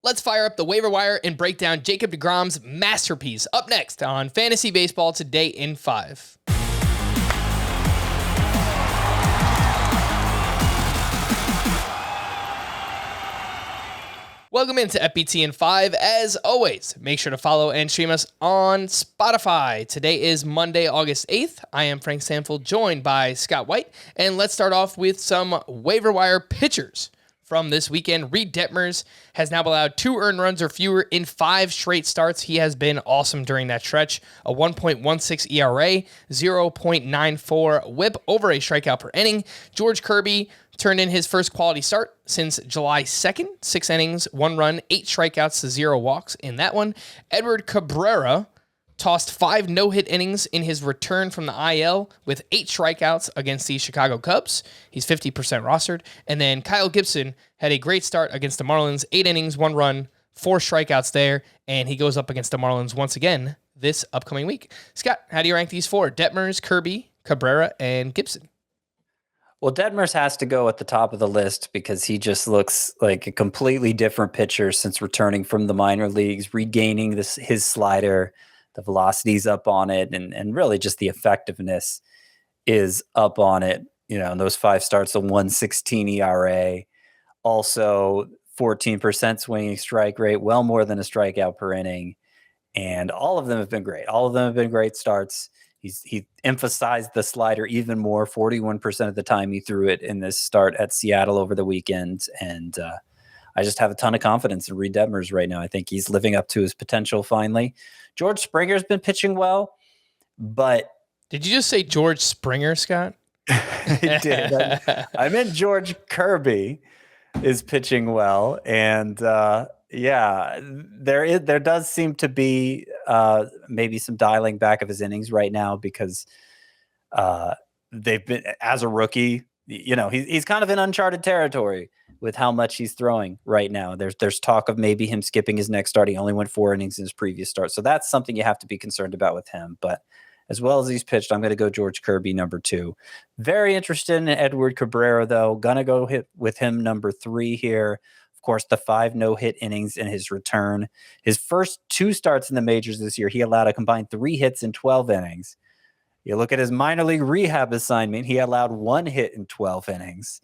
Let's fire up the waiver wire and break down Jacob DeGrom's masterpiece up next on Fantasy Baseball Today in 5. Welcome into FBT in 5. As always, make sure to follow and stream us on Spotify. Today is Monday, August 8th. I am Frank Samfeld, joined by Scott White. And let's start off with some waiver wire pitchers from this weekend. Reid Detmers has now allowed 2 earned runs or fewer in 5 straight starts. He has been awesome during that stretch. A 1.16 ERA, 0.94 whip, over a strikeout per inning. George Kirby turned in his first quality start since July 2nd. 6 innings, 1 run, 8 strikeouts to 0 walks in that one. Edward Cabrera tossed 5 no-hit innings in his return from the IL with 8 strikeouts against the Chicago Cubs. He's 50% rostered. And then Kyle Gibson had a great start against the Marlins. 8 innings, 1 run, 4 strikeouts there, and he goes up against the Marlins once again this upcoming week. Scott, how do you rank these 4? Detmers, Kirby, Cabrera, and Gibson. Well, Detmers has to go at the top of the list because he just looks like a completely different pitcher since returning from the minor leagues, regaining his slider. The velocity's up on it, and really just the effectiveness is up on it. You know, in those 5 starts, a 1.16 ERA, also 14% swinging strike rate, well more than a strikeout per inning. And all of them have been great. All of them have been great starts. He emphasized the slider even more. 41% of the time he threw it in this start at Seattle over the weekend. And I just have a ton of confidence in Reid Detmers right now. I think he's living up to his potential finally. George Springer's been pitching well, but... Did you just say George Springer, Scott? I did. I meant George Kirby is pitching well. And yeah, there does seem to be maybe some dialing back of his innings right now because they've been, as a rookie, you know, he's kind of in uncharted territory with how much he's throwing right now. There's talk of maybe him skipping his next start. He only went 4 innings in his previous start. So that's something you have to be concerned about with him. But as well as he's pitched, I'm going to go George Kirby, number 2. Very interested in Edward Cabrera, though. Going to go hit with him, number 3 here. Of course, the 5 no-hit innings in his return. His first 2 starts in the majors this year, he allowed a combined 3 hits in 12 innings. You look at his minor league rehab assignment, he allowed 1 hit in 12 innings.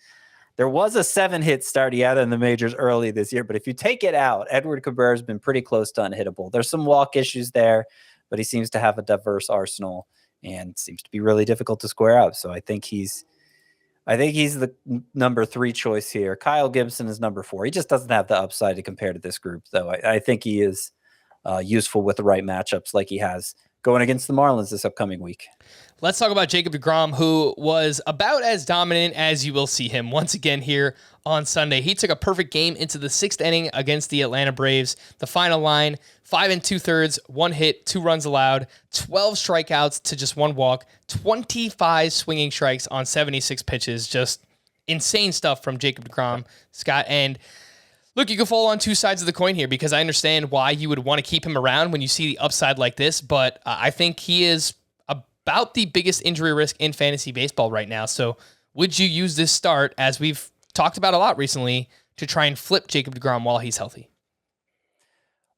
There was a 7-hit start he had in the majors early this year, but if you take it out, Edward Cabrera's been pretty close to unhittable. There's some walk issues there, but he seems to have a diverse arsenal and seems to be really difficult to square up. So I think he's the number 3 choice here. Kyle Gibson is number 4. He just doesn't have the upside to compare to this group, though. I think he is useful with the right matchups like he has going against the Marlins this upcoming week. Let's talk about Jacob DeGrom, who was about as dominant as you will see him once again here on Sunday. He took a perfect game into the 6th inning against the Atlanta Braves. The final line, 5 2/3, 1 hit, 2 runs allowed, 12 strikeouts to just 1 walk, 25 swinging strikes on 76 pitches. Just insane stuff from Jacob DeGrom, Scott. And look, you can fall on 2 sides of the coin here because I understand why you would want to keep him around when you see the upside like this, but I think he is about the biggest injury risk in fantasy baseball right now. So would you use this start, as we've talked about a lot recently, to try and flip Jacob DeGrom while he's healthy?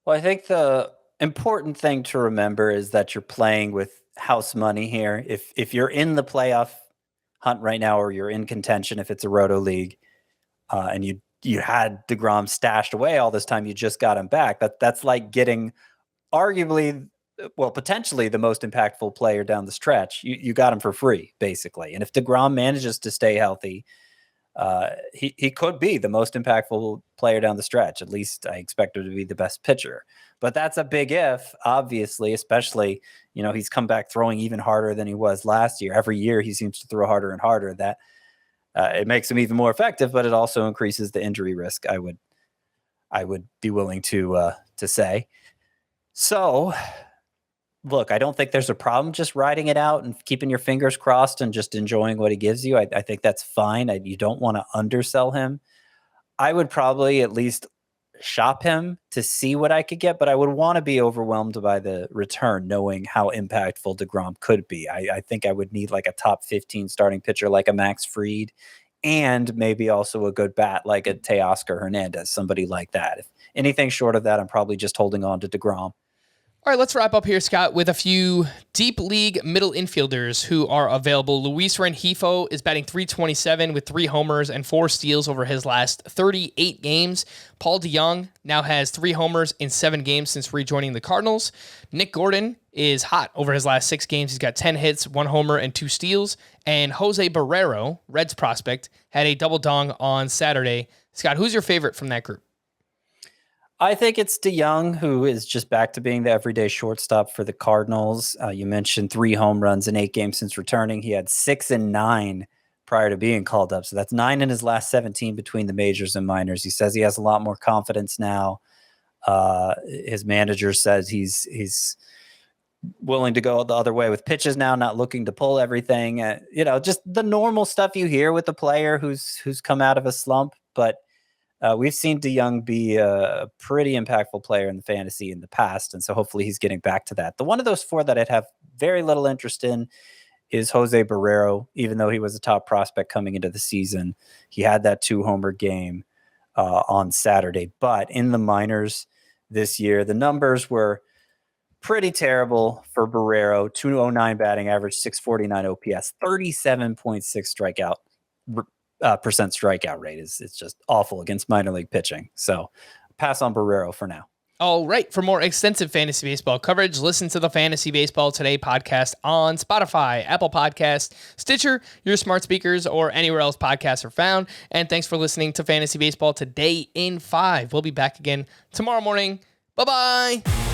Well, I think the important thing to remember is that you're playing with house money here. If you're in the playoff hunt right now, or you're in contention, if it's a roto league, and you had DeGrom stashed away all this time, you just got him back. That's like getting arguably, well, potentially the most impactful player down the stretch. You got him for free, basically. And if DeGrom manages to stay healthy, he could be the most impactful player down the stretch. At least I expect him to be the best pitcher. But that's a big if, obviously, especially, you know, he's come back throwing even harder than he was last year. Every year he seems to throw harder and harder. That it makes him even more effective, but it also increases the injury risk, I would be willing to say. So, look, I don't think there's a problem just riding it out and keeping your fingers crossed and just enjoying what he gives you. I think that's fine. You don't want to undersell him. I would probably at least shop him to see what I could get, but I would want to be overwhelmed by the return, knowing how impactful DeGrom could be. I think I would need like a top 15 starting pitcher like a Max Fried, and maybe also a good bat like a Teoscar Hernandez, somebody like that. anything short of that, I'm probably just holding on to DeGrom. All right, let's wrap up here, Scott, with a few deep league middle infielders who are available. Luis Randhifo is batting .327 with 3 homers and 4 steals over his last 38 games. Paul DeJong now has 3 homers in 7 games since rejoining the Cardinals. Nick Gordon is hot over his last 6 games. He's got 10 hits, 1 homer, and 2 steals. And Jose Barrero, Reds prospect, had a double dong on Saturday. Scott, who's your favorite from that group? I think it's DeJong, who is just back to being the everyday shortstop for the Cardinals. You mentioned 3 home runs in 8 games since returning. He had 6 and 9 prior to being called up. So that's 9 in his last 17 between the majors and minors. He says he has a lot more confidence now. His manager says he's willing to go the other way with pitches now, not looking to pull everything. Just the normal stuff you hear with a player who's come out of a slump. But we've seen DeJong be a pretty impactful player in the fantasy in the past, and so hopefully he's getting back to that. The one of those 4 that I'd have very little interest in is Jose Barrero, even though he was a top prospect coming into the season. He had that 2-homer game on Saturday, but in the minors this year, the numbers were pretty terrible for Barrero. 209 batting average, 649 OPS, 37.6 strikeout percent strikeout rate. It's just awful against minor league pitching. So pass on Barrero for now. All right. For more extensive fantasy baseball coverage, listen to the Fantasy Baseball Today podcast on Spotify, Apple Podcasts, Stitcher, your smart speakers, or anywhere else podcasts are found. And thanks for listening to Fantasy Baseball Today in 5. We'll be back again tomorrow morning. Bye-bye.